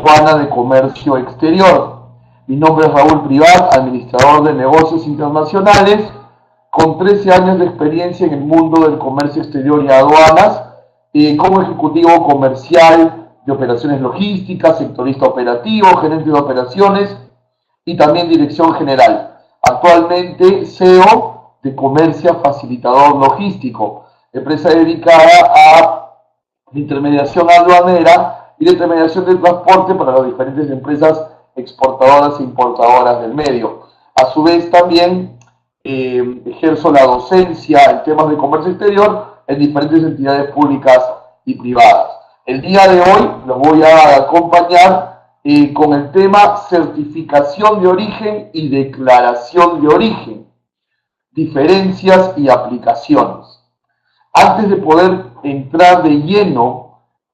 Aduana de Comercio Exterior. Mi nombre es Raúl Privat, administrador de negocios internacionales, con 13 años de experiencia en el mundo del comercio exterior y aduanas, como ejecutivo comercial de operaciones logísticas, sectorista operativo, gerente de operaciones y también dirección general. Actualmente CEO de Comercia Facilitador Logístico, empresa dedicada a la intermediación aduanera y la intermediación del transporte para las diferentes empresas exportadoras e importadoras del medio. A su vez también ejerzo la docencia en temas de comercio exterior en diferentes entidades públicas y privadas. El día de hoy los voy a acompañar con el tema certificación de origen y declaración de origen, diferencias y aplicaciones. Antes de poder entrar de lleno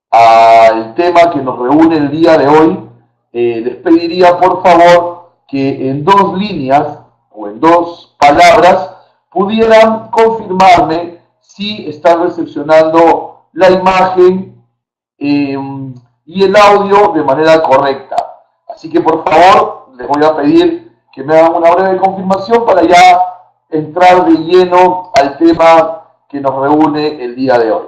al tema que nos reúne el día de hoy, les pediría por favor que en 2 líneas o en 2 palabras pudieran confirmarme si están recepcionando la imagen y el audio de manera correcta. Así que por favor les voy a pedir que me hagan una breve confirmación para ya entrar de lleno al tema que nos reúne el día de hoy.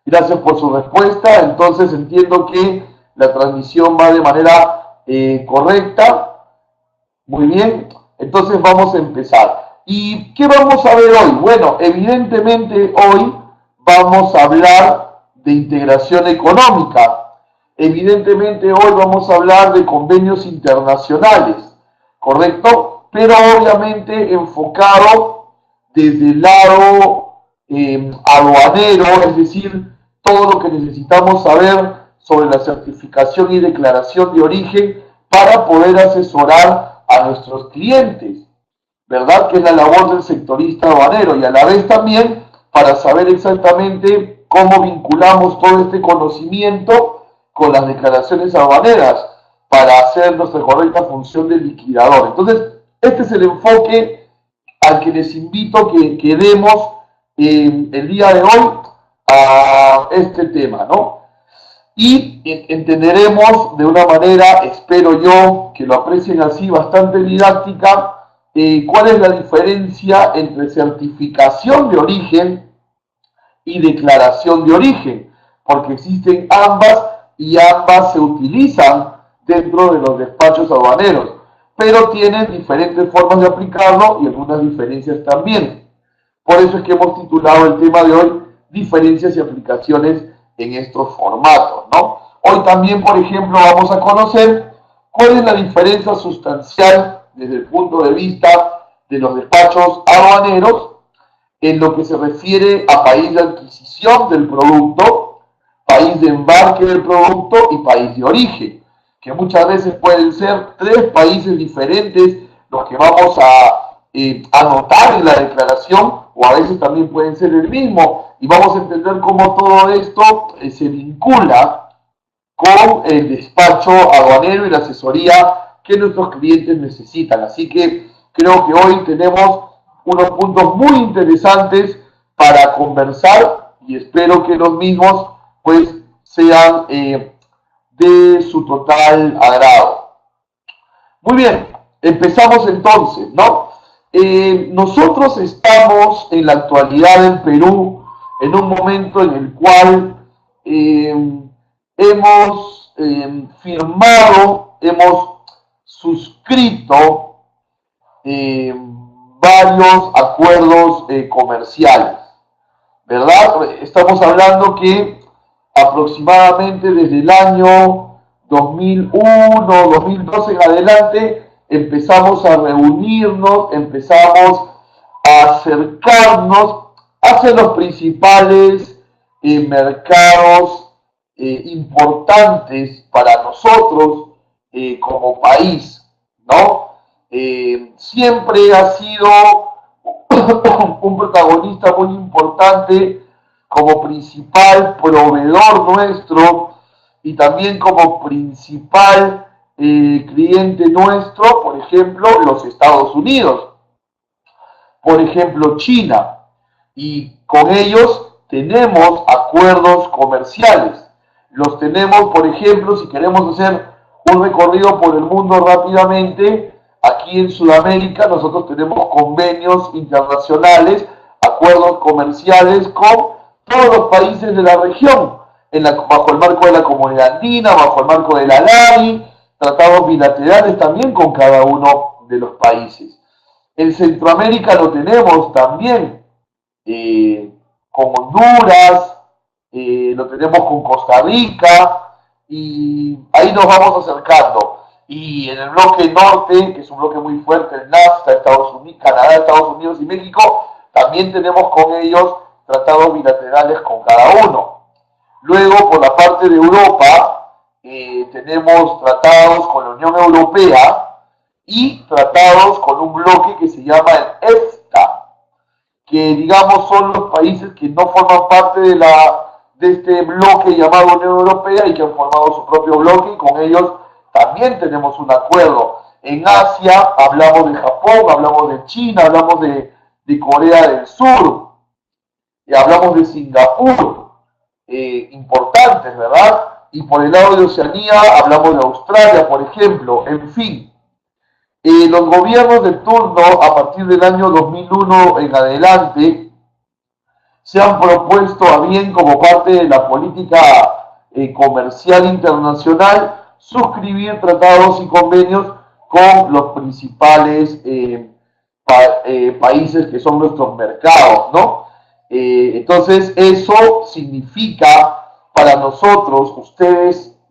Gracias por su respuesta. Entonces entiendo que la transmisión va de manera correcta. Muy bien. Entonces vamos a empezar. ¿Y qué vamos a ver hoy? Bueno, evidentemente hoy vamos a hablar de integración económica. Evidentemente hoy vamos a hablar de convenios internacionales, ¿correcto? Pero obviamente enfocado desde el lado aduanero, es decir, todo lo que necesitamos saber sobre la certificación y declaración de origen para poder asesorar a nuestros clientes, ¿verdad? Que es la labor del sectorista aduanero, y a la vez también para saber exactamente cómo vinculamos todo este conocimiento con las declaraciones aduaneras para hacer nuestra correcta función de liquidador. Entonces, este es el enfoque al que les invito que demos el día de hoy a este tema, ¿no? Y entenderemos de una manera, espero yo, que lo aprecien así, bastante didáctica, cuál es la diferencia entre certificación de origen y declaración de origen, porque existen ambas y ambas se utilizan dentro de los despachos aduaneros, pero tienen diferentes formas de aplicarlo y algunas diferencias también. Por eso es que hemos titulado el tema de hoy diferencias y aplicaciones en estos formatos, ¿no? Hoy también, por ejemplo, vamos a conocer cuál es la diferencia sustancial desde el punto de vista de los despachos aduaneros en lo que se refiere a país de adquisición del producto, país de embarque del producto y país de origen, que muchas veces pueden ser 3 países diferentes los que vamos a anotar en la declaración, o a veces también pueden ser el mismo, y vamos a entender cómo todo esto se vincula con el despacho aduanero y la asesoría que nuestros clientes necesitan. Así que creo que hoy tenemos unos puntos muy interesantes para conversar y espero que los mismos pues sean de su total agrado. Muy bien, empezamos entonces, ¿no? Nosotros estamos en la actualidad en Perú en un momento en el cual hemos firmado, hemos suscrito varios acuerdos comerciales, ¿verdad? Estamos hablando que aproximadamente desde el año 2001, 2012 en adelante, empezamos a reunirnos, empezamos a acercarnos hacia los principales mercados importantes para nosotros como país, ¿no? Siempre ha sido un protagonista muy importante como principal proveedor nuestro y también como principal cliente nuestro, por ejemplo, los Estados Unidos, por ejemplo, China, y con ellos tenemos acuerdos comerciales. Los tenemos, por ejemplo, si queremos hacer un recorrido por el mundo rápidamente, aquí en Sudamérica nosotros tenemos convenios internacionales, acuerdos comerciales con todos los países de la región, bajo el marco de la Comunidad Andina, bajo el marco de la LARI, tratados bilaterales también con cada uno de los países. En Centroamérica lo tenemos también con Honduras, lo tenemos con Costa Rica, y ahí nos vamos acercando. Y en el bloque norte, que es un bloque muy fuerte, el NAFTA, Estados Unidos, Canadá, Estados Unidos y México, también tenemos con ellos tratados bilaterales con cada uno. Luego, por la parte de Europa, tenemos tratados con la Unión Europea y tratados con un bloque que se llama el EFTA, que digamos son los países que no forman parte de este bloque llamado Unión Europea y que han formado su propio bloque, y con ellos también tenemos un acuerdo. En Asia hablamos de Japón, hablamos de China, hablamos de Corea del Sur, y hablamos de Singapur, importantes, ¿verdad? Y por el lado de Oceanía hablamos de Australia, por ejemplo. En fin, los gobiernos de turno a partir del año 2001 en adelante se han propuesto a bien, como parte de la política comercial internacional, suscribir tratados y convenios con los principales países que son nuestros mercados, ¿no? Entonces eso significa para nosotros,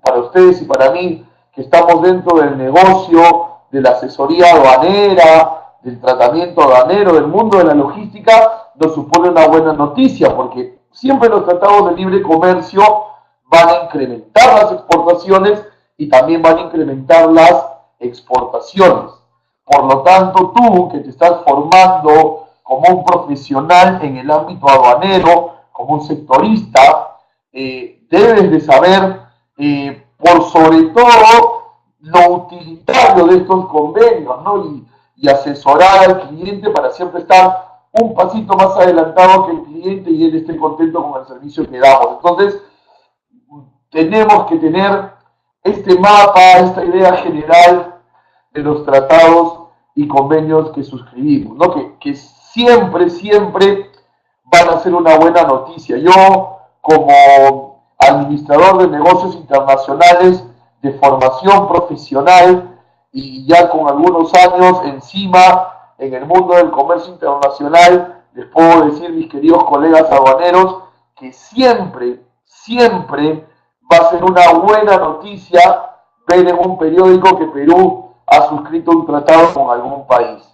para ustedes y para mí, que estamos dentro del negocio, de la asesoría aduanera, del tratamiento aduanero, del mundo de la logística, nos supone una buena noticia, porque siempre los tratados de libre comercio van a incrementar las exportaciones y también van a incrementar las exportaciones. Por lo tanto, tú que te estás formando como un profesional en el ámbito aduanero, como un sectorista, debes de saber, por sobre todo, lo utilitario de estos convenios, ¿no? Y asesorar al cliente para siempre estar un pasito más adelantado que el cliente y él esté contento con el servicio que damos. Entonces, tenemos que tener este mapa, esta idea general de los tratados y convenios que suscribimos, ¿no? Que siempre van a ser una buena noticia. Yo, como administrador de negocios internacionales de formación profesional y ya con algunos años encima en el mundo del comercio internacional, les puedo decir, mis queridos colegas aduaneros, que siempre va a ser una buena noticia ver en un periódico que Perú ha suscrito un tratado con algún país.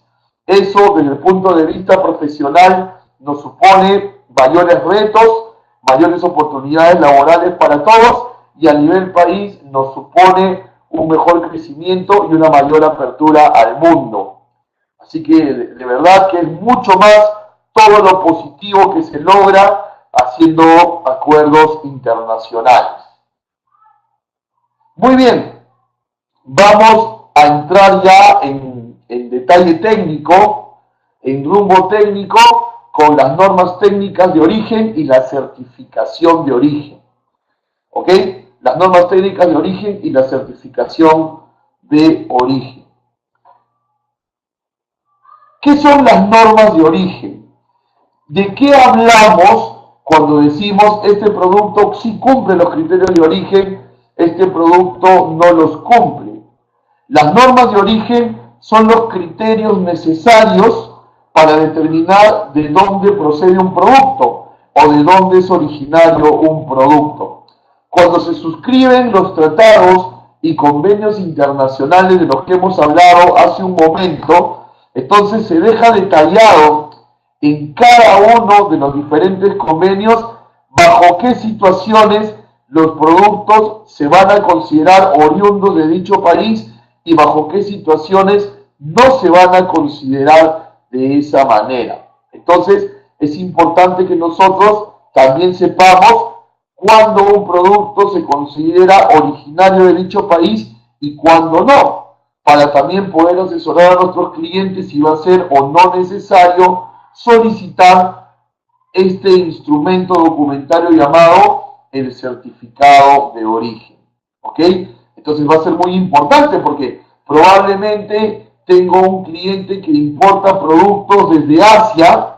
Eso, desde el punto de vista profesional, nos supone mayores retos, mayores oportunidades laborales para todos, y a nivel país nos supone un mejor crecimiento y una mayor apertura al mundo. Así que de verdad que es mucho más todo lo positivo que se logra haciendo acuerdos internacionales. Muy bien, vamos a entrar ya en detalle técnico, en rumbo técnico, con las normas técnicas de origen y la certificación de origen. ¿Ok? Las normas técnicas de origen y la certificación de origen. ¿Qué son las normas de origen? ¿De qué hablamos cuando decimos este producto sí cumple los criterios de origen, este producto no los cumple? Las normas de origen son los criterios necesarios para determinar de dónde procede un producto o de dónde es originario un producto. Cuando se suscriben los tratados y convenios internacionales de los que hemos hablado hace un momento, entonces se deja detallado en cada uno de los diferentes convenios bajo qué situaciones los productos se van a considerar oriundos de dicho país y bajo qué situaciones no se van a considerar de esa manera. Entonces, es importante que nosotros también sepamos cuándo un producto se considera originario de dicho país y cuándo no, para también poder asesorar a nuestros clientes si va a ser o no necesario solicitar este instrumento documentario llamado el certificado de origen. ¿Ok? Entonces va a ser muy importante porque probablemente tengo un cliente que importa productos desde Asia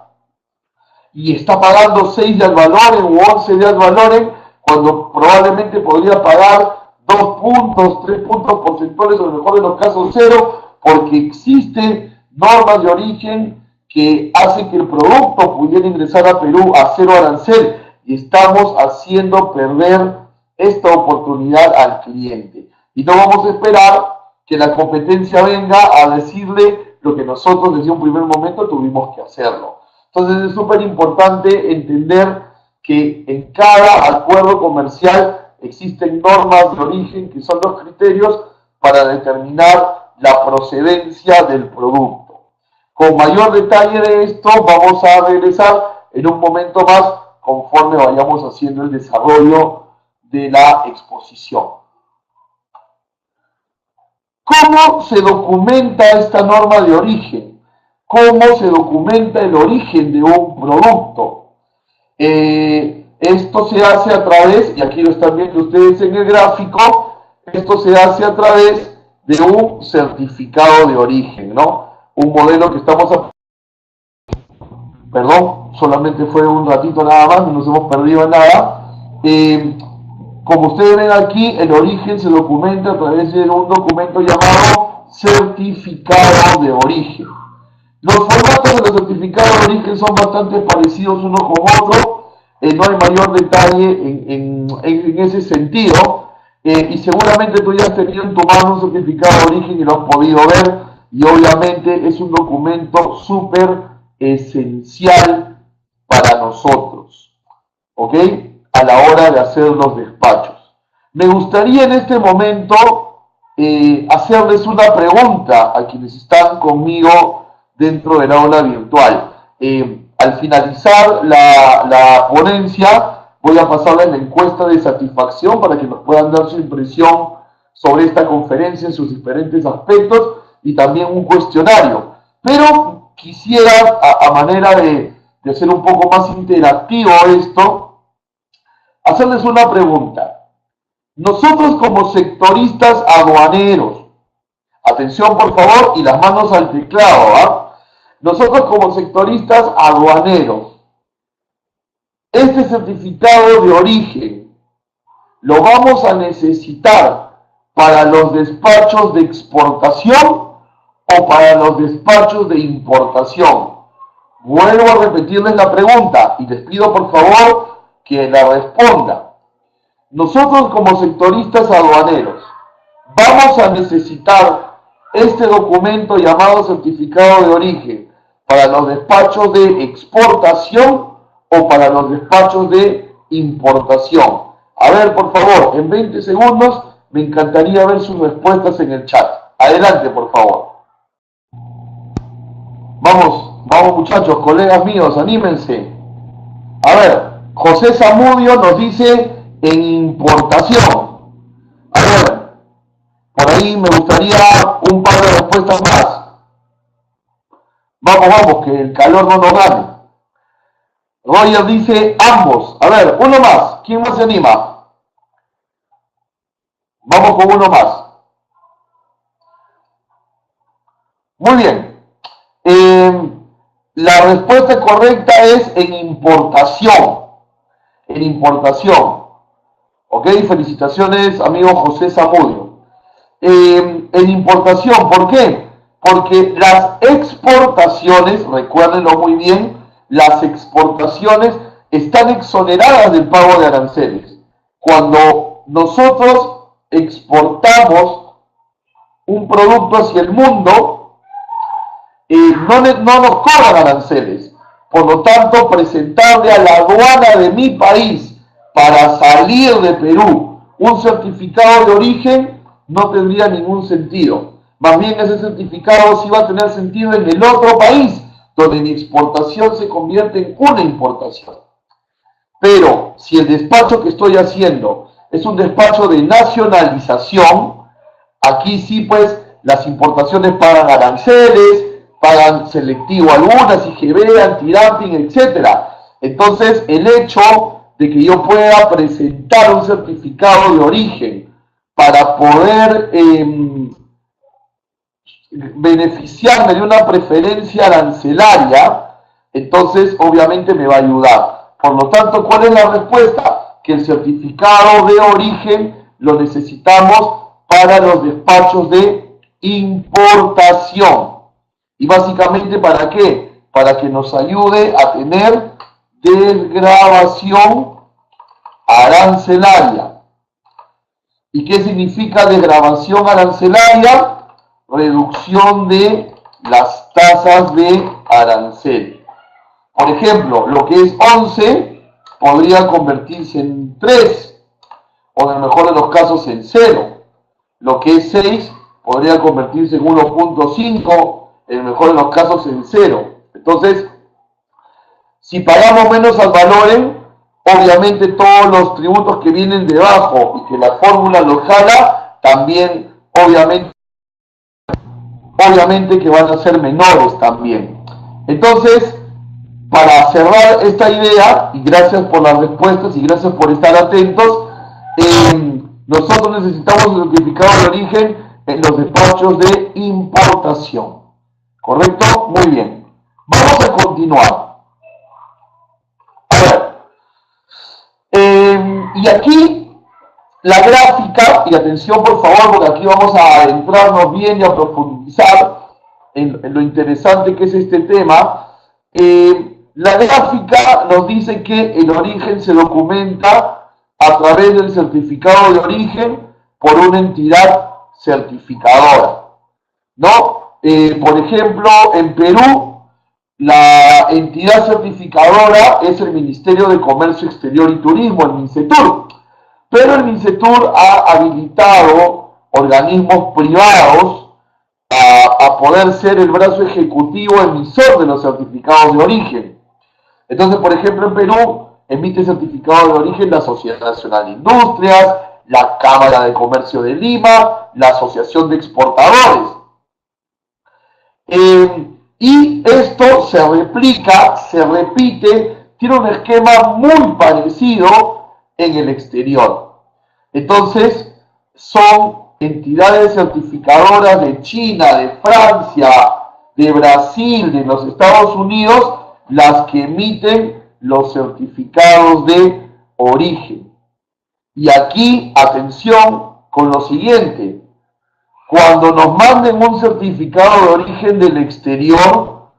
y está pagando 6 de ad valorem o 11 de ad valorem cuando probablemente podría pagar 2 puntos, 3 puntos porcentuales, o en el mejor de los casos 0, porque existen normas de origen que hacen que el producto pudiera ingresar a Perú a 0 arancel y estamos haciendo perder esta oportunidad al cliente. Y no vamos a esperar que la competencia venga a decirle lo que nosotros desde un primer momento tuvimos que hacerlo. Entonces es súper importante entender que en cada acuerdo comercial existen normas de origen que son los criterios para determinar la procedencia del producto. Con mayor detalle de esto vamos a regresar en un momento más conforme vayamos haciendo el desarrollo de la exposición. ¿Cómo se documenta esta norma de origen? ¿Cómo se documenta el origen de un producto? Esto se hace a través, y aquí lo están viendo ustedes en el gráfico, esto se hace a través de un certificado de origen, ¿no? Un modelo que estamos perdón, solamente fue un ratito nada más, no nos hemos perdido en nada. Como ustedes ven aquí, el origen se documenta a través de un documento llamado certificado de origen. Los formatos de los certificados de origen son bastante parecidos uno con otro, no hay mayor detalle en ese sentido, y seguramente tú ya has tenido en tu mano un certificado de origen y lo has podido ver, y obviamente es un documento súper esencial para nosotros, ¿ok? A la hora de hacer los despachos. Me gustaría en este momento hacerles una pregunta a quienes están conmigo dentro del aula virtual. Al finalizar la ponencia, voy a pasarles la encuesta de satisfacción para que nos puedan dar su impresión sobre esta conferencia en sus diferentes aspectos y también un cuestionario. Pero quisiera, a manera de hacer un poco más interactivo esto, hacerles una pregunta. Nosotros como sectoristas aduaneros, atención por favor y las manos al teclado, ¿ah? Nosotros como sectoristas aduaneros, este certificado de origen lo vamos a necesitar para los despachos de exportación o para los despachos de importación. Vuelvo a repetirles la pregunta y les pido por favor que la respondan. Nosotros como sectoristas aduaneros vamos a necesitar este documento llamado certificado de origen para los despachos de exportación o para los despachos de importación. A ver, por favor, en 20 segundos me encantaría ver sus respuestas en el chat. Adelante, por favor. Vamos muchachos, colegas míos, anímense. A ver, José Zamudio nos dice en importación. A ver, por ahí me gustaría un par de respuestas más. Vamos, que el calor no nos gane. Roger dice ambos. A ver, uno más. ¿Quién más se anima? Vamos con uno más. Muy bien. La respuesta correcta es en importación. En importación. Ok, felicitaciones, amigo José Zamudio. En importación, ¿por qué? Porque las exportaciones, recuérdenlo muy bien, las exportaciones están exoneradas del pago de aranceles. Cuando nosotros exportamos un producto hacia el mundo, no nos cobran aranceles. Por lo tanto, presentarle a la aduana de mi país para salir de Perú un certificado de origen no tendría ningún sentido. Más bien ese certificado sí va a tener sentido en el otro país, donde mi exportación se convierte en una importación. Pero si el despacho que estoy haciendo es un despacho de nacionalización, aquí sí pues las importaciones pagan aranceles, pagan selectivo algunas, IGB, antidumping, etc. Entonces el hecho de que yo pueda presentar un certificado de origen para poder beneficiarme de una preferencia arancelaria, entonces obviamente me va a ayudar. Por lo tanto, ¿cuál es la respuesta? Que el certificado de origen lo necesitamos para los despachos de importación. ¿Y básicamente para qué? Para que nos ayude a tener desgravación arancelaria. ¿Y qué significa desgravación arancelaria? Reducción de las tasas de arancel. Por ejemplo, lo que es 11 podría convertirse en 3, o en el mejor de los casos en 0. Lo que es 6 podría convertirse en 1.5, en el mejor de los casos en 0. Entonces, si pagamos menos al valor, obviamente todos los tributos que vienen debajo y que la fórmula los jala, también obviamente que van a ser menores también. Entonces, para cerrar esta idea, y gracias por las respuestas y gracias por estar atentos, nosotros necesitamos el certificado de origen en los despachos de importación. ¿Correcto? Muy bien. Vamos a continuar. A ver. Y aquí la gráfica, y atención por favor, porque aquí vamos a adentrarnos bien y a profundizar en lo interesante que es este tema. La gráfica nos dice que el origen se documenta a través del certificado de origen por una entidad certificadora, ¿no? Por ejemplo, en Perú, la entidad certificadora es el Ministerio de Comercio Exterior y Turismo, el MINCETUR. Pero el MINCETUR ha habilitado organismos privados a poder ser el brazo ejecutivo emisor de los certificados de origen. Entonces, por ejemplo, en Perú emite certificado de origen la Sociedad Nacional de Industrias, la Cámara de Comercio de Lima, la Asociación de Exportadores. Y esto se replica, se repite, tiene un esquema muy parecido en el exterior. Entonces, son entidades certificadoras de China, de Francia, de Brasil, de los Estados Unidos, las que emiten los certificados de origen. Y aquí, atención con lo siguiente: cuando nos manden un certificado de origen del exterior,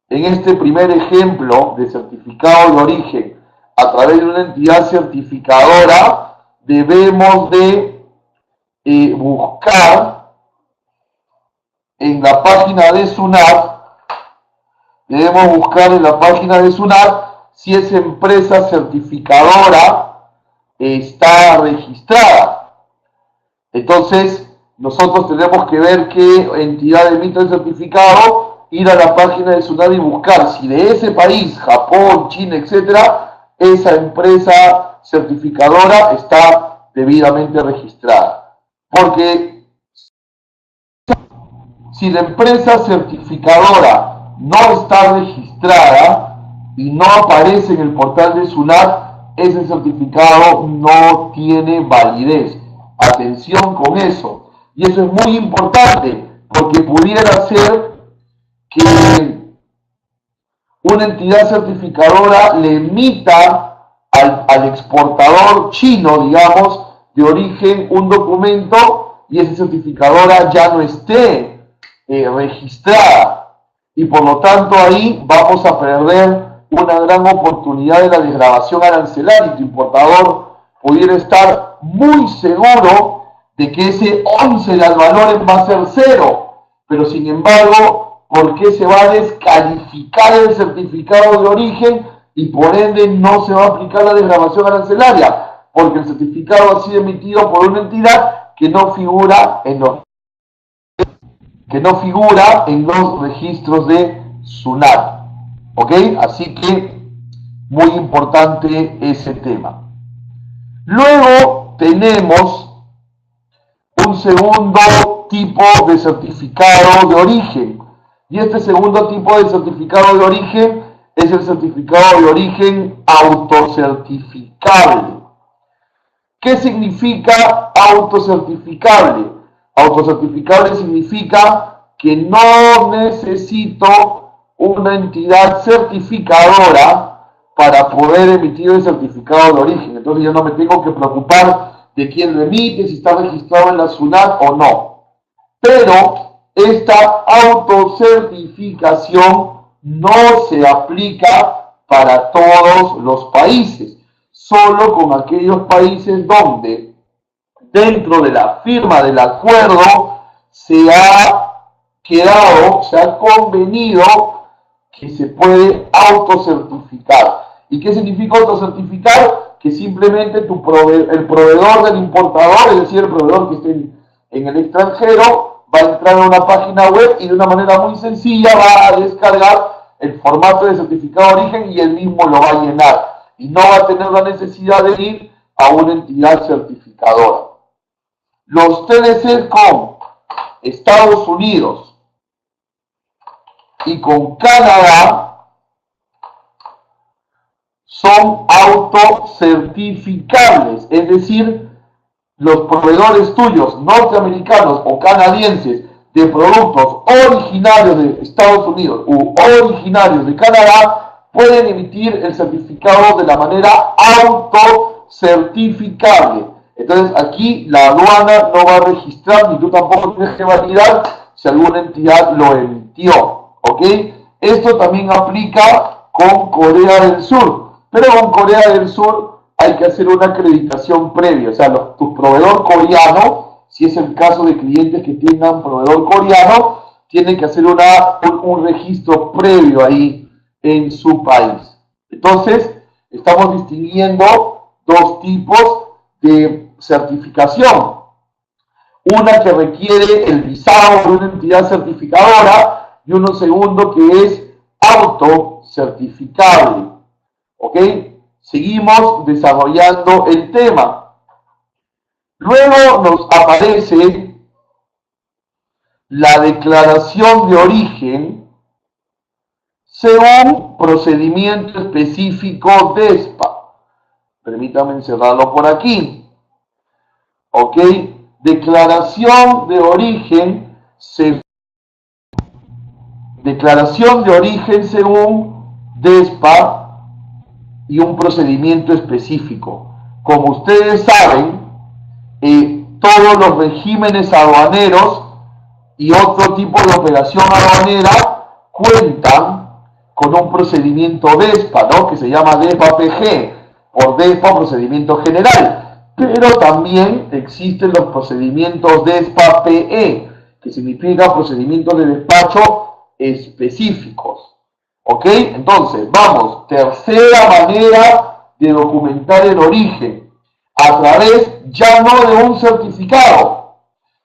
en este primer ejemplo de certificado de origen a través de una entidad certificadora, debemos de buscar en la página de SUNAT, si esa empresa certificadora está registrada. Entonces, nosotros tenemos que ver qué entidad emite el certificado, ir a la página de SUNAT y buscar si de ese país, Japón, China, etcétera, esa empresa certificadora está debidamente registrada. Porque si la empresa certificadora no está registrada y no aparece en el portal de SUNAT, ese certificado no tiene validez. Atención con eso. Y eso es muy importante, porque pudiera ser que una entidad certificadora le emita al exportador chino, digamos, de origen, un documento, y esa certificadora ya no esté registrada. Y por lo tanto ahí vamos a perder una gran oportunidad de la desgravación arancelaria, y tu importador pudiera estar muy seguro de que ese 11 de valores va a ser 0, pero sin embargo, ¿por qué se va a descalificar el certificado de origen y por ende no se va a aplicar la desgravación arancelaria? Porque el certificado ha sido emitido por una entidad que no figura en los registros de SUNAT. ¿Ok? Así que muy importante ese tema. Luego tenemos un segundo tipo de certificado de origen. Y este segundo tipo de certificado de origen es el certificado de origen autocertificable. ¿Qué significa autocertificable? Autocertificable significa que no necesito una entidad certificadora para poder emitir el certificado de origen. Entonces yo no me tengo que preocupar de quién lo emite, si está registrado en la SUNAT o no. Pero esta autocertificación no se aplica para todos los países, solo con aquellos países donde dentro de la firma del acuerdo se ha convenido que se puede autocertificar. ¿Y qué significa autocertificar? Que simplemente el proveedor del importador, es decir, el proveedor que esté en el extranjero, va a entrar a una página web y de una manera muy sencilla va a descargar el formato de certificado de origen y él mismo lo va a llenar. Y no va a tener la necesidad de ir a una entidad certificadora. Los TLC con Estados Unidos y con Canadá son autocertificables, es decir, los proveedores tuyos norteamericanos o canadienses de productos originarios de Estados Unidos u originarios de Canadá pueden emitir el certificado de la manera autocertificable. Entonces aquí la aduana no va a registrar, ni tú tampoco tienes que validar si alguna entidad lo emitió, ¿ok? Esto también aplica con Corea del Sur, pero con Corea del Sur hay que hacer una acreditación previa, o sea, tu proveedor coreano, si es el caso de clientes que tengan proveedor coreano, tiene que hacer un registro previo ahí en su país. Entonces, estamos distinguiendo dos tipos de certificación. Una que requiere el visado de una entidad certificadora y uno segundo que es autocertificable. ¿Ok? Seguimos desarrollando el tema. Luego nos aparece la declaración de origen según procedimiento específico DESPA. Permítame encerrarlo por aquí. ¿Ok? Declaración de origen según DESPA y un procedimiento específico. Como ustedes saben, todos los regímenes aduaneros y otro tipo de operación aduanera cuentan con un procedimiento DESPA, ¿no? Que se llama DESPA-PG, por DESPA, procedimiento general. Pero también existen los procedimientos DESPA-PE, que significa procedimientos de despacho específicos. ¿Ok? Entonces, vamos, tercera manera de documentar el origen, a través ya no de un certificado,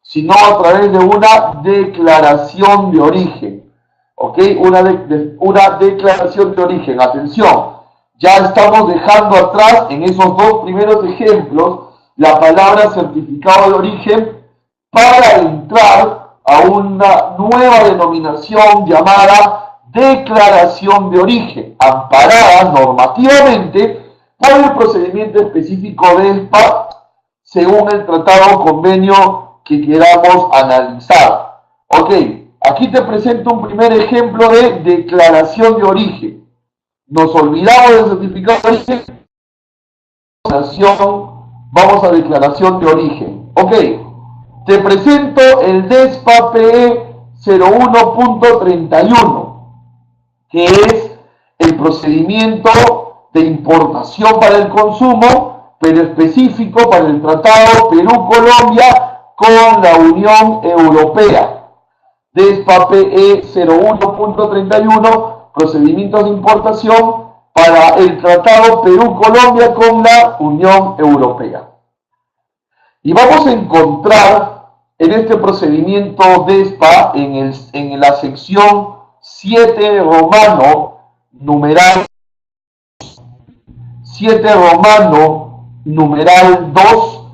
sino a través de una declaración de origen. ¿Ok? Una declaración de origen. Atención, ya estamos dejando atrás en esos dos primeros ejemplos la palabra certificado de origen para entrar a una nueva denominación llamada declaración de origen, amparada normativamente por el procedimiento específico de DESPA según el tratado o convenio que queramos analizar. Ok, aquí te presento un primer ejemplo de declaración de origen. Nos olvidamos del certificado de origen, vamos a declaración de origen. Ok, te presento el DESPA PE 01.31. que es el procedimiento de importación para el consumo, pero específico para el Tratado Perú-Colombia con la Unión Europea. DESPA PE 01.31, procedimientos de importación para el Tratado Perú-Colombia con la Unión Europea. Y vamos a encontrar en este procedimiento DESPA, en la sección 7 romano, numeral 2,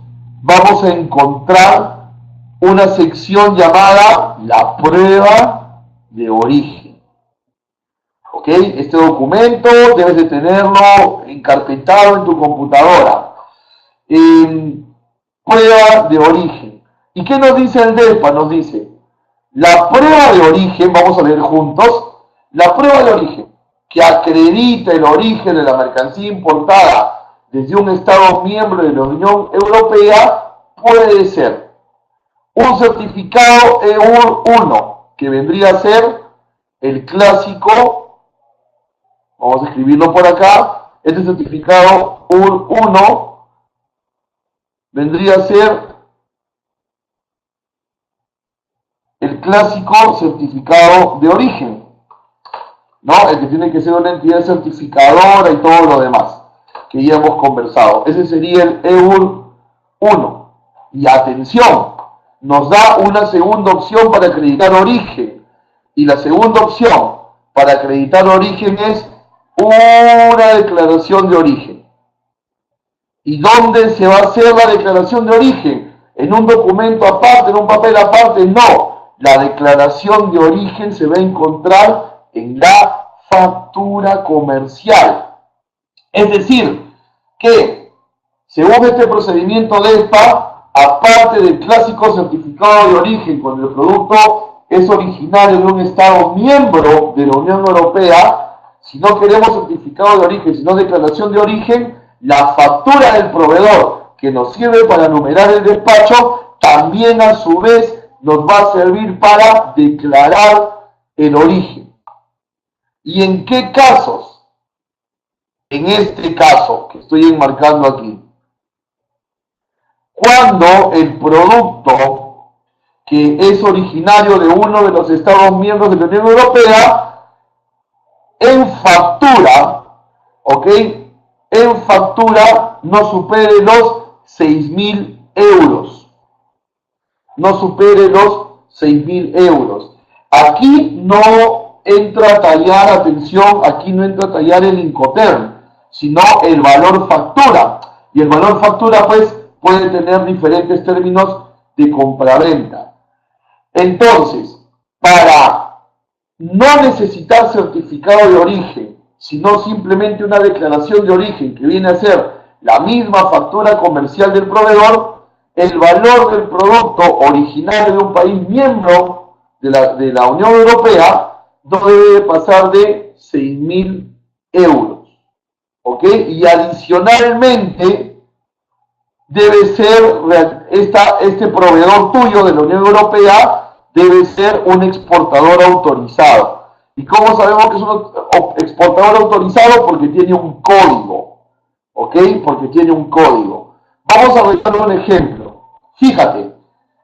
vamos a encontrar una sección llamada la prueba de origen. ¿Ok? Este documento debes de tenerlo encarpetado en tu computadora. Prueba de origen. ¿Y qué nos dice el DELPA? Nos dice, la prueba de origen, vamos a leer juntos, la prueba de origen que acredita el origen de la mercancía importada desde un Estado miembro de la Unión Europea puede ser un certificado EUR 1, que vendría a ser el clásico, vamos a escribirlo por acá, este certificado EUR 1 vendría a ser el clásico certificado de origen, ¿no? El que tiene que ser una entidad certificadora y todo lo demás que ya hemos conversado. Ese sería el EUR 1. Y atención, nos da una segunda opción para acreditar origen. Y la segunda opción para acreditar origen es una declaración de origen. ¿Y dónde se va a hacer la declaración de origen? ¿En un documento aparte, en un papel aparte? No. La declaración de origen se va a encontrar en la factura comercial. Es decir, que según este procedimiento de ESPA, aparte del clásico certificado de origen cuando el producto es originario de un Estado miembro de la Unión Europea, si no queremos certificado de origen, sino declaración de origen, la factura del proveedor que nos sirve para numerar el despacho, también a su vez nos va a servir para declarar el origen. ¿Y en qué casos? En este caso que estoy enmarcando aquí, cuando el producto que es originario de uno de los Estados miembros de la Unión Europea, en factura, ¿ok? En factura no supere los 6.000 euros. No supere los 6.000 euros. Aquí no entra a tallar, atención, aquí no entra a tallar el Incoterm, sino el valor factura. Y el valor factura, pues, puede tener diferentes términos de compraventa. Entonces, para no necesitar certificado de origen, sino simplemente una declaración de origen que viene a ser la misma factura comercial del proveedor, el valor del producto originario de un país miembro de la Unión Europea no debe pasar de 6.000 euros. ¿Ok? Y adicionalmente debe ser, este proveedor tuyo de la Unión Europea debe ser un exportador autorizado. ¿Y cómo sabemos que es un exportador autorizado? Porque tiene un código. ¿Ok? Porque tiene un código. Vamos a ver un ejemplo. Fíjate,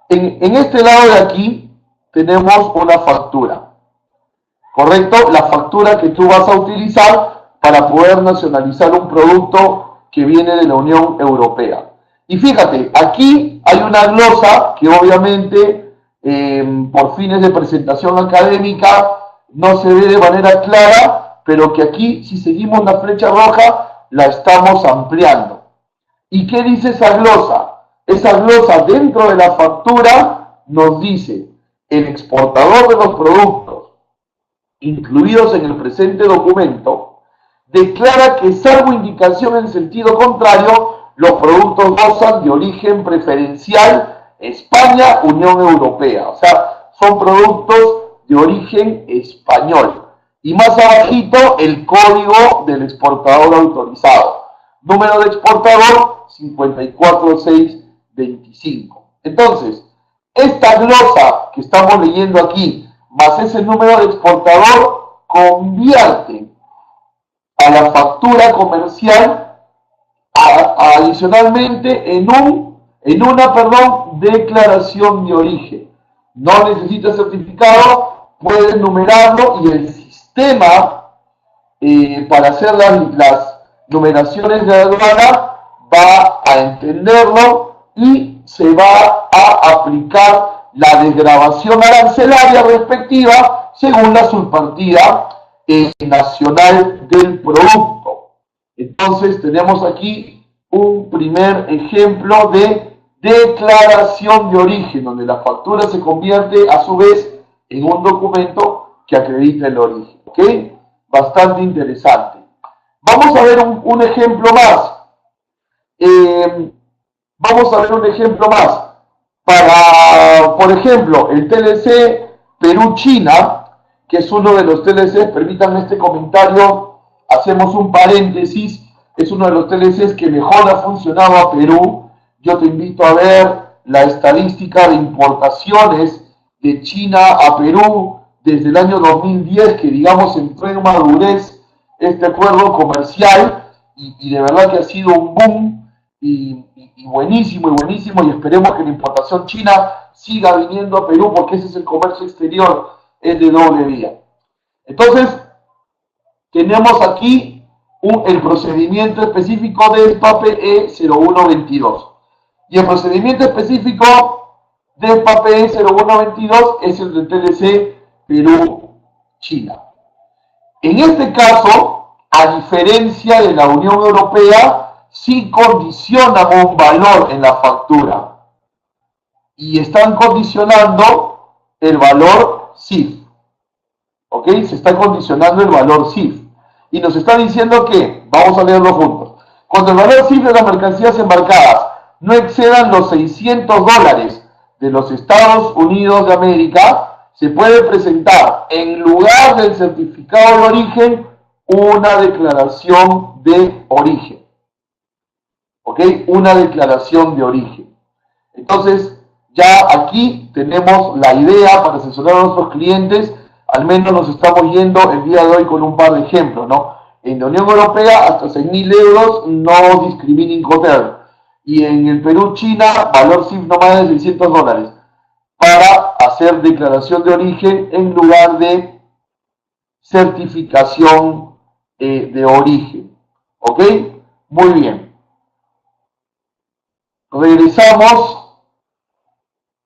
en este lado de aquí tenemos una factura. ¿Correcto? La factura que tú vas a utilizar para poder nacionalizar un producto que viene de la Unión Europea. Y fíjate, aquí hay una glosa que obviamente por fines de presentación académica no se ve de manera clara, pero que aquí, si seguimos la flecha roja, la estamos ampliando. ¿Y qué dice esa glosa? Esa glosa dentro de la factura nos dice: el exportador de los productos incluidos en el presente documento declara que, salvo indicación en sentido contrario, los productos gozan de origen preferencial España, Unión Europea. O sea, son productos de origen español. Y más abajito, el código del exportador autorizado. Número de exportador 54625. Entonces, esta glosa que estamos leyendo aquí, más ese número de exportador, convierte a la factura comercial adicionalmente en una declaración de origen. No necesita certificado, puede numerarlo y el sistema para hacer las numeraciones de aduana va a entenderlo y se va a aplicar la desgravación arancelaria respectiva según la subpartida nacional del producto. Entonces tenemos aquí un primer ejemplo de declaración de origen, donde la factura se convierte a su vez en un documento que acredita el origen. ¿Ok? bastante interesante. Vamos a ver un ejemplo más. Vamos a ver un ejemplo más. Para, por ejemplo, el TLC Perú-China, que es uno de los TLCs, permítanme este comentario, hacemos un paréntesis, es uno de los TLCs que mejor ha funcionado a Perú. Yo te invito a ver la estadística de importaciones de China a Perú desde el año 2010, que digamos entró en madurez este acuerdo comercial y de verdad que ha sido un boom y buenísimo, y esperemos que la importación china siga viniendo a Perú porque ese es el comercio exterior, es de doble vía. Entonces, tenemos aquí el procedimiento específico del PAPE E0122. Y el procedimiento específico del PAPE E0122 es el del TLC Perú-China. En este caso, a diferencia de la Unión Europea, sí condicionan un valor en la factura. Y están condicionando el valor CIF. ¿Ok? Se está condicionando el valor CIF. Y nos está diciendo que, vamos a leerlo juntos, cuando el valor CIF de las mercancías embarcadas no excedan los $600 de los Estados Unidos de América, se puede presentar en lugar del certificado de origen una declaración de origen. ¿Ok? Una declaración de origen. Entonces, ya aquí tenemos la idea para asesorar a nuestros clientes. Al menos nos estamos yendo el día de hoy con un par de ejemplos, ¿no? En la Unión Europea, hasta 6.000 euros, no discrimining hotel. Y en el Perú-China, valor CIF no más de $600 para hacer declaración de origen en lugar de certificación de origen. ¿Ok? Muy bien. Regresamos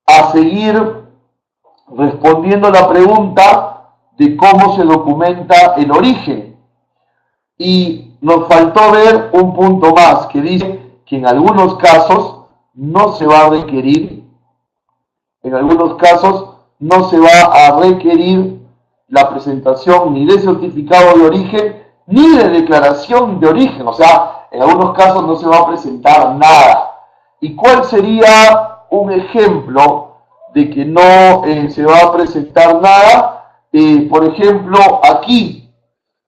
a seguir respondiendo la pregunta de cómo se documenta el origen. Y nos faltó ver un punto más que dice que en algunos casos no se va a requerir, la presentación ni de certificado de origen ni de declaración de origen. O sea, en algunos casos no se va a presentar nada. ¿Y cuál sería un ejemplo de que no se va a presentar nada? Por ejemplo, aquí,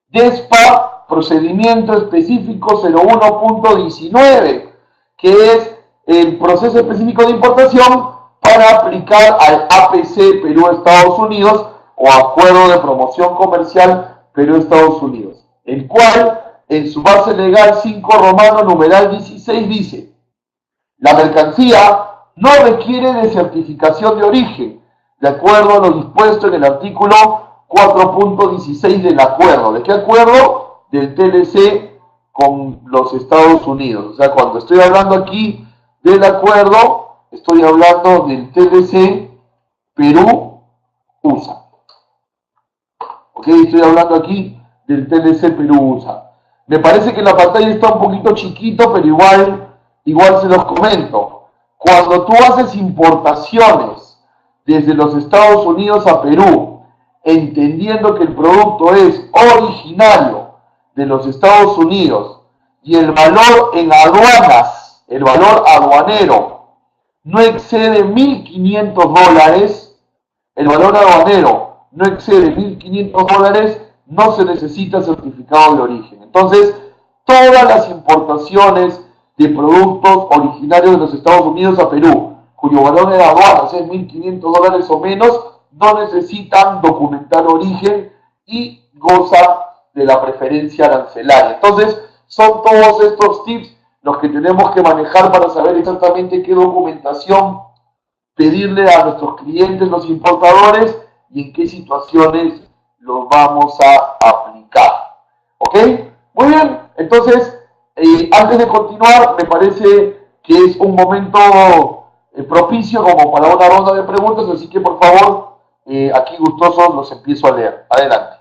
DESPA, procedimiento específico 01.19, que es el proceso específico de importación para aplicar al APC Perú-Estados Unidos o Acuerdo de Promoción Comercial Perú-Estados Unidos, el cual en su base legal 5 romano numeral 16 dice: la mercancía no requiere de certificación de origen, de acuerdo a lo dispuesto en el artículo 4.16 del acuerdo. ¿De qué acuerdo? Del TLC con los Estados Unidos. O sea, cuando estoy hablando aquí del acuerdo, estoy hablando del TLC Perú-USA. ¿Ok? Estoy hablando aquí del TLC Perú-USA. Me parece que la pantalla está un poquito chiquito, pero igual se los comento. Cuando tú haces importaciones desde los Estados Unidos a Perú, entendiendo que el producto es originario de los Estados Unidos y el valor en aduanas, el valor aduanero, no excede $1.500, el valor aduanero no excede $1.500, no se necesita certificado de origen. Entonces, todas las importaciones de productos originarios de los Estados Unidos a Perú, cuyo valor de aduanas es $1.500 o menos, no necesitan documentar origen y gozan de la preferencia arancelaria. Entonces, son todos estos tips los que tenemos que manejar para saber exactamente qué documentación pedirle a nuestros clientes, los importadores, y en qué situaciones los vamos a aplicar. ¿Ok? Muy bien, entonces, antes de continuar, me parece que es un momento propicio como para una ronda de preguntas, así que por favor, aquí gustosos los empiezo a leer. Adelante.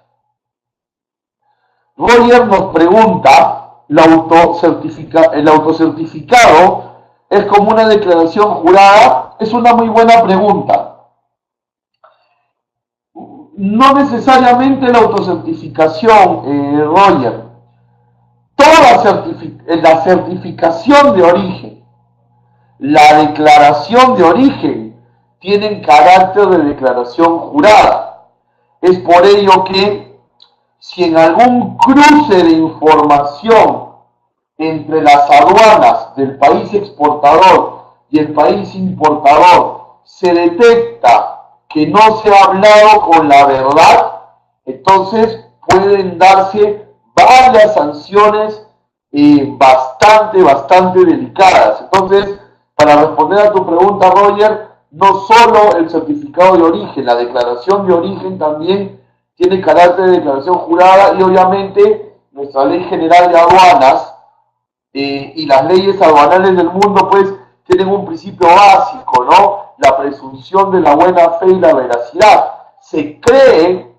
Roger nos pregunta, ¿el autocertificado es como una declaración jurada? Es una muy buena pregunta. No necesariamente la autocertificación, Roger. La certificación de origen, la declaración de origen, tienen carácter de declaración jurada. Es por ello que si en algún cruce de información entre las aduanas del país exportador y el país importador se detecta que no se ha hablado con la verdad, entonces pueden darse varias sanciones bastante delicadas. Entonces, para responder a tu pregunta, Roger, no solo el certificado de origen, la declaración de origen también tiene carácter de declaración jurada y obviamente nuestra Ley General de Aduanas y las leyes aduanales del mundo pues tienen un principio básico, ¿no? La presunción de la buena fe y la veracidad. Se cree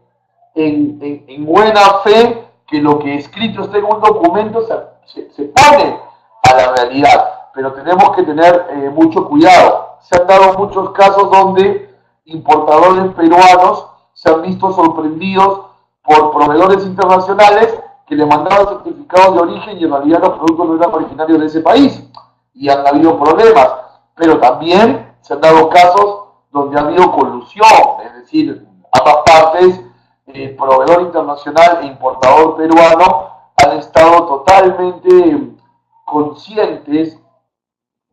en buena fe que lo que escrito está en un documento se pone a la realidad, pero tenemos que tener mucho cuidado. Se han dado muchos casos donde importadores peruanos se han visto sorprendidos por proveedores internacionales que le mandaban certificados de origen y en realidad los productos no eran originarios de ese país y han habido problemas, pero también se han dado casos donde ha habido colusión, es decir, ambas partes, proveedor internacional e importador peruano, han estado totalmente conscientes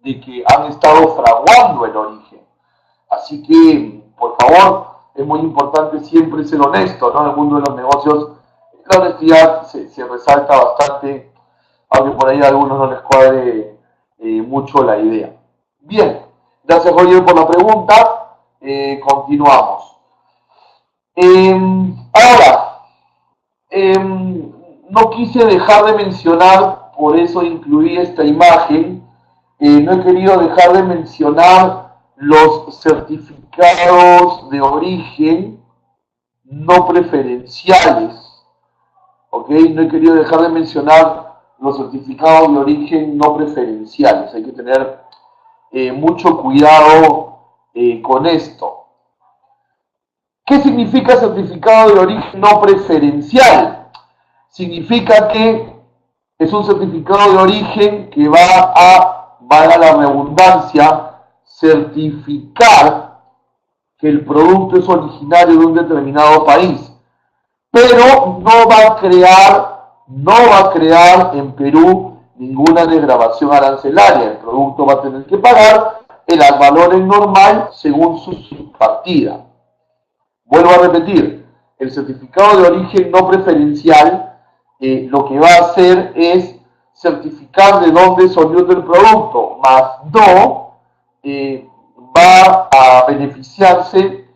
de que han estado fraguando el origen. Así que, por favor, es muy importante siempre ser honesto, ¿no? En el mundo de los negocios, la honestidad se resalta bastante, aunque por ahí a algunos no les cuadre mucho la idea. Bien, gracias Roger por la pregunta. Continuamos. Ahora, no quise dejar de mencionar, por eso incluí esta imagen, no he querido dejar de mencionar los certificados de origen no preferenciales, ¿ok? No he querido dejar de mencionar los certificados de origen no preferenciales, hay que tener mucho cuidado con esto. ¿Qué significa certificado de origen no preferencial? Significa que es un certificado de origen que va a, valga la redundancia, certificar que el producto es originario de un determinado país, pero no va a crear en Perú ninguna desgravación arancelaria. El producto va a tener que pagar el ad valorem normal según su subpartida. Vuelvo a repetir, el certificado de origen no preferencial lo que va a hacer es certificar de dónde es oriundo el producto, más no va a beneficiarse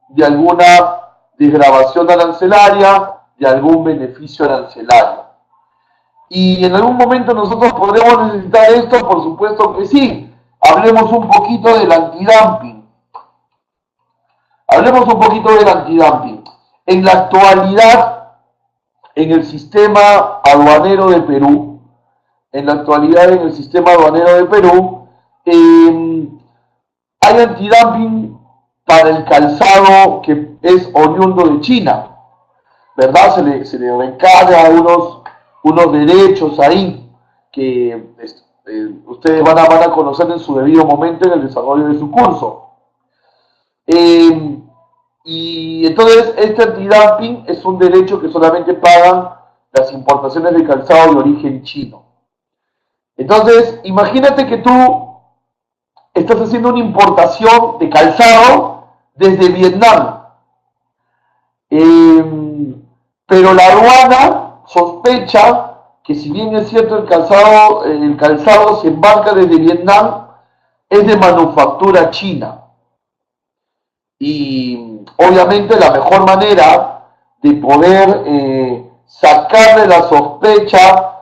de alguna desgravación arancelaria, de algún beneficio arancelario. Y en algún momento nosotros podremos necesitar esto, por supuesto que sí. Hablemos un poquito del antidumping. Hablemos un poquito del antidumping. En la actualidad, en el sistema aduanero de Perú, hay antidumping para el calzado que es oriundo de China, ¿verdad? Se le recarga unos derechos ahí que ustedes van a conocer en su debido momento en el desarrollo de su curso. Y entonces este antidumping es un derecho que solamente pagan las importaciones de calzado de origen chino. Entonces, imagínate que tú estás haciendo una importación de calzado desde Vietnam, pero la aduana sospecha que si bien es cierto el calzado se embarca desde Vietnam, es de manufactura china. Y obviamente la mejor manera de poder sacarle la sospecha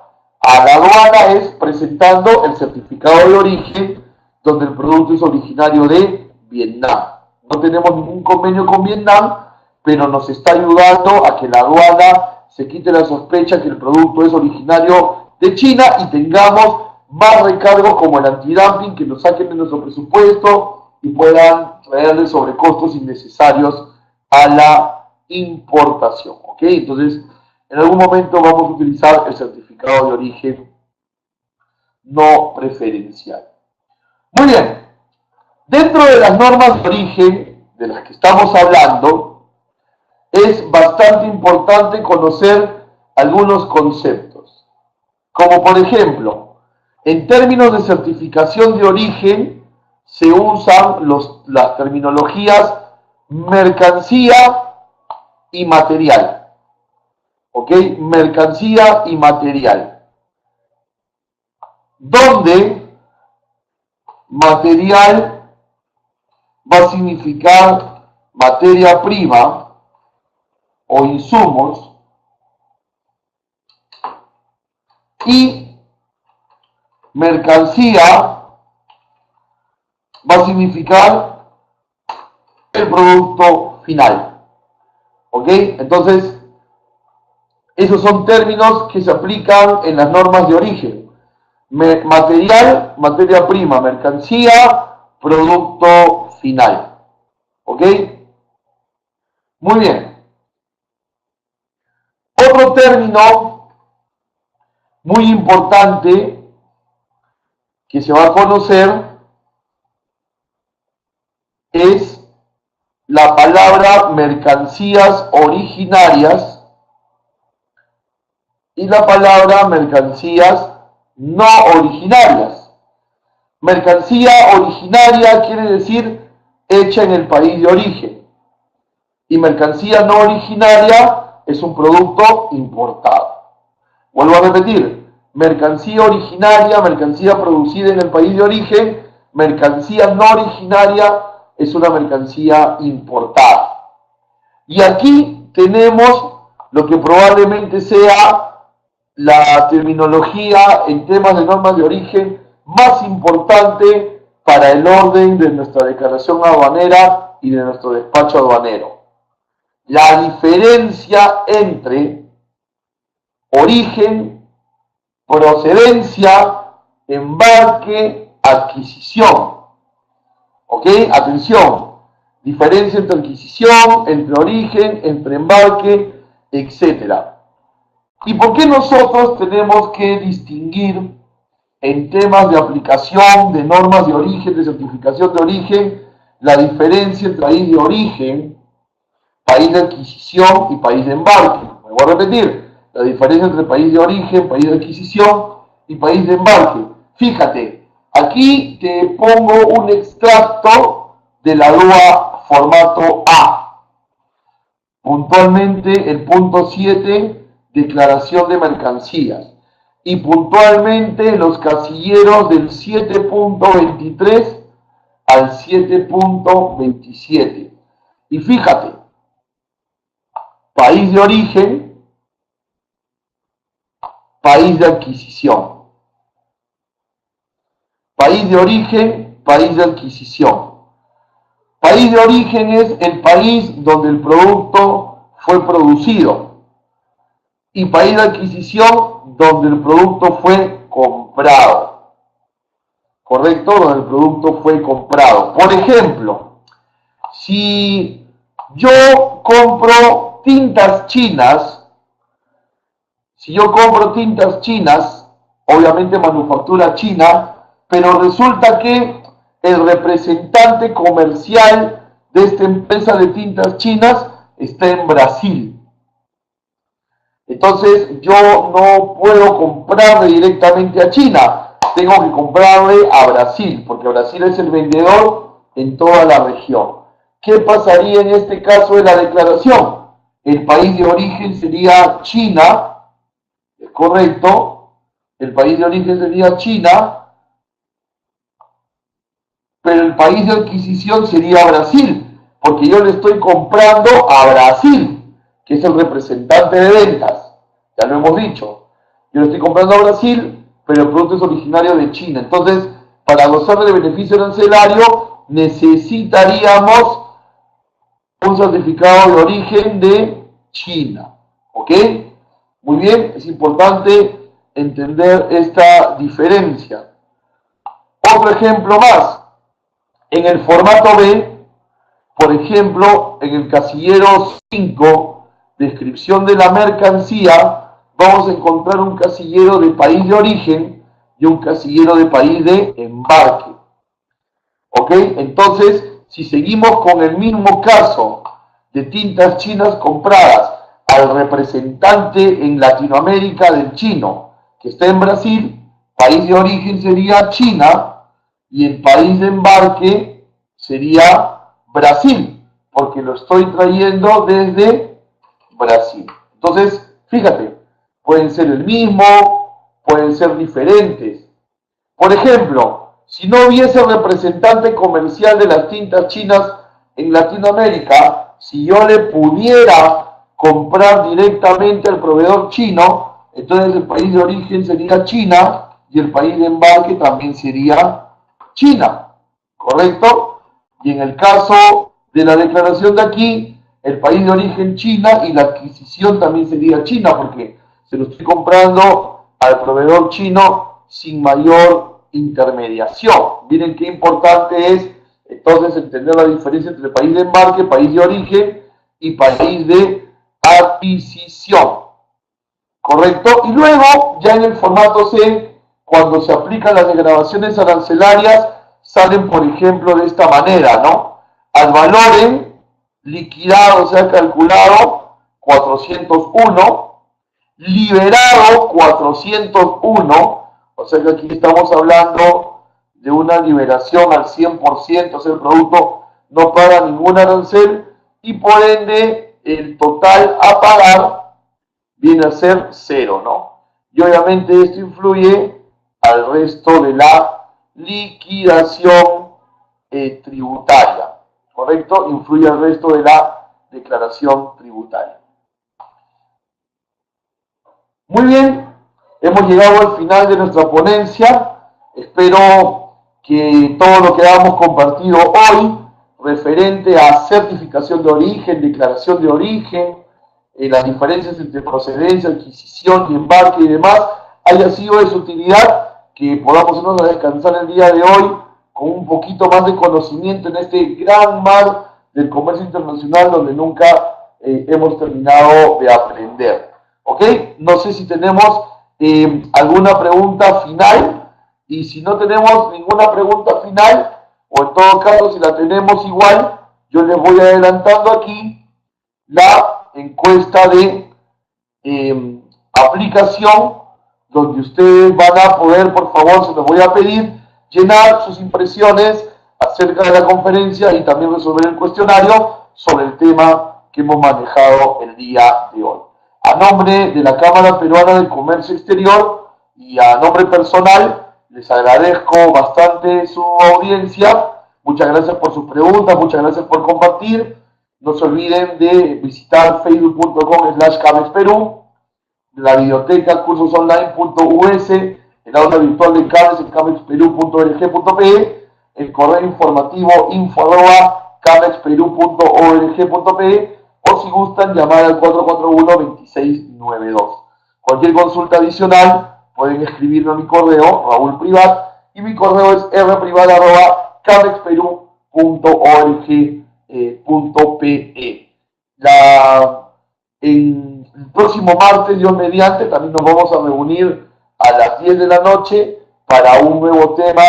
a la aduana es presentando el certificado de origen donde el producto es originario de Vietnam. No tenemos ningún convenio con Vietnam, pero nos está ayudando a que la aduana se quite la sospecha que el producto es originario de China y tengamos más recargos como el antidumping que nos saquen de nuestro presupuesto y puedan traerle sobrecostos innecesarios a la importación. ¿Ok? Entonces, en algún momento vamos a utilizar el certificado de origen no preferencial. Muy bien. Dentro de las normas de origen de las que estamos hablando, es bastante importante conocer algunos conceptos. Como por ejemplo, en términos de certificación de origen, se usan las terminologías mercancía y material. ¿Ok? Mercancía y material. Donde material va a significar materia prima o insumos y mercancía va a significar el producto final. ¿Ok? Entonces, esos son términos que se aplican en las normas de origen. Material, materia prima, mercancía, producto final. ¿Ok? Muy bien. Otro término muy importante que se va a conocer es la palabra mercancías originarias y la palabra mercancías no originarias. Mercancía originaria quiere decir hecha en el país de origen. Y mercancía no originaria es un producto importado. Vuelvo a repetir, mercancía originaria, mercancía producida en el país de origen, mercancía no originaria es una mercancía importada. Y aquí tenemos lo que probablemente sea la terminología en temas de normas de origen más importante para el orden de nuestra declaración aduanera y de nuestro despacho aduanero. La diferencia entre origen, procedencia, embarque, adquisición. ¿Ok? Atención. Diferencia entre adquisición, entre origen, entre embarque, etc. ¿Y por qué nosotros tenemos que distinguir en temas de aplicación de normas de origen, de certificación de origen, la diferencia entre país de origen, país de adquisición y país de embarque? Me voy a repetir, la diferencia entre país de origen, país de adquisición y país de embarque. Fíjate, aquí te pongo un extracto de la DUA formato A. Puntualmente el punto 7, declaración de mercancías. Y puntualmente los casilleros del 7.23 al 7.27. Y fíjate, país de origen, país de adquisición. País de origen, país de adquisición. País de origen es el país donde el producto fue producido. Y país de adquisición donde el producto fue comprado. ¿Correcto? Donde el producto fue comprado. Por ejemplo, si yo compro tintas chinas, obviamente manufactura china, pero resulta que el representante comercial de esta empresa de tintas chinas está en Brasil. Entonces yo no puedo comprarle directamente a China, tengo que comprarle a Brasil, porque Brasil es el vendedor en toda la región. ¿Qué pasaría en este caso de la declaración? El país de origen sería China, ¿es correcto? El país de origen sería China, pero el país de adquisición sería Brasil, porque yo le estoy comprando a Brasil, que es el representante de ventas. Ya lo hemos dicho. Yo le estoy comprando a Brasil, pero el producto es originario de China. Entonces, para gozar del beneficio arancelario, necesitaríamos un certificado de origen de China. ¿Ok? Muy bien, es importante entender esta diferencia. Otro ejemplo más. En el formato B por ejemplo, en el casillero 5, descripción de la mercancía, vamos a encontrar un casillero de país de origen y un casillero de país de embarque. ¿Ok? Entonces, si seguimos con el mismo caso de tintas chinas compradas al representante en Latinoamérica del chino, que está en Brasil, país de origen sería China y el país de embarque sería Brasil, porque lo estoy trayendo desde Brasil. Entonces, fíjate, pueden ser el mismo, pueden ser diferentes. Por ejemplo, si no hubiese representante comercial de las tintas chinas en Latinoamérica, si yo le pudiera comprar directamente al proveedor chino, entonces el país de origen sería China y el país de embarque también sería China, ¿correcto? Y en el caso de la declaración de aquí, el país de origen China y la adquisición también sería China, porque se lo estoy comprando al proveedor chino sin mayor intermediación. Miren qué importante es entonces entender la diferencia entre país de embarque, país de origen y país de adquisición, ¿correcto? Y luego, ya en el formato C, cuando se aplican las desgravaciones arancelarias, salen, por ejemplo, de esta manera, ¿no? Al valor liquidado, o sea, calculado, 401, liberado, 401, o sea que aquí estamos hablando de una liberación al 100%, o sea, el producto no paga ningún arancel y por ende el total a pagar viene a ser 0, ¿no? Y obviamente esto influye al resto de la liquidación tributaria, ¿correcto? Influye al resto de la declaración tributaria. Muy bien, hemos llegado al final de nuestra ponencia. Espero que todo lo que hemos compartido hoy referente a certificación de origen, declaración de origen, las diferencias entre procedencia, adquisición y embarque y demás, haya sido de su utilidad, que podamos irnos a descansar el día de hoy con un poquito más de conocimiento en este gran mar del comercio internacional donde nunca hemos terminado de aprender. ¿Ok? No sé si tenemos alguna pregunta final, y si no tenemos ninguna pregunta final, o en todo caso si la tenemos igual, yo les voy adelantando aquí la encuesta de aplicación, donde ustedes van a poder, por favor, se los voy a pedir, llenar sus impresiones acerca de la conferencia y también resolver el cuestionario sobre el tema que hemos manejado el día de hoy. A nombre de la Cámara Peruana de Comercio Exterior y a nombre personal, les agradezco bastante su audiencia. Muchas gracias por sus preguntas, muchas gracias por compartir. No se olviden de visitar facebook.com/camexperú, la biblioteca cursosonline.us, el aula virtual de CAMEX en camexperú.org.pe, el correo informativo info@camexperú.org.pe, o si gustan llamar al 441-2692. Cualquier consulta adicional pueden escribirme a mi correo, Raúl Privat, y mi correo es rprivat@camexperú.org.pe. En el próximo martes, Dios mediante, también nos vamos a reunir a las 10 de la noche para un nuevo tema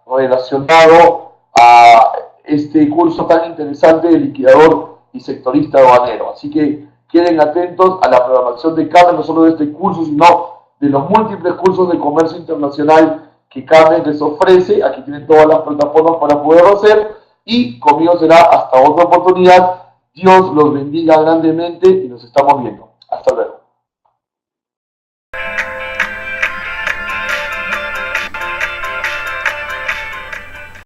relacionado a este curso tan interesante de liquidador y sectorista aduanero. Así que queden atentos a la programación de CAMEX, no solo de este curso, sino de los múltiples cursos de comercio internacional que CAMEX les ofrece. Aquí tienen todas las plataformas para poderlo hacer, y conmigo será hasta otra oportunidad. Dios los bendiga grandemente y nos estamos viendo. Hasta luego.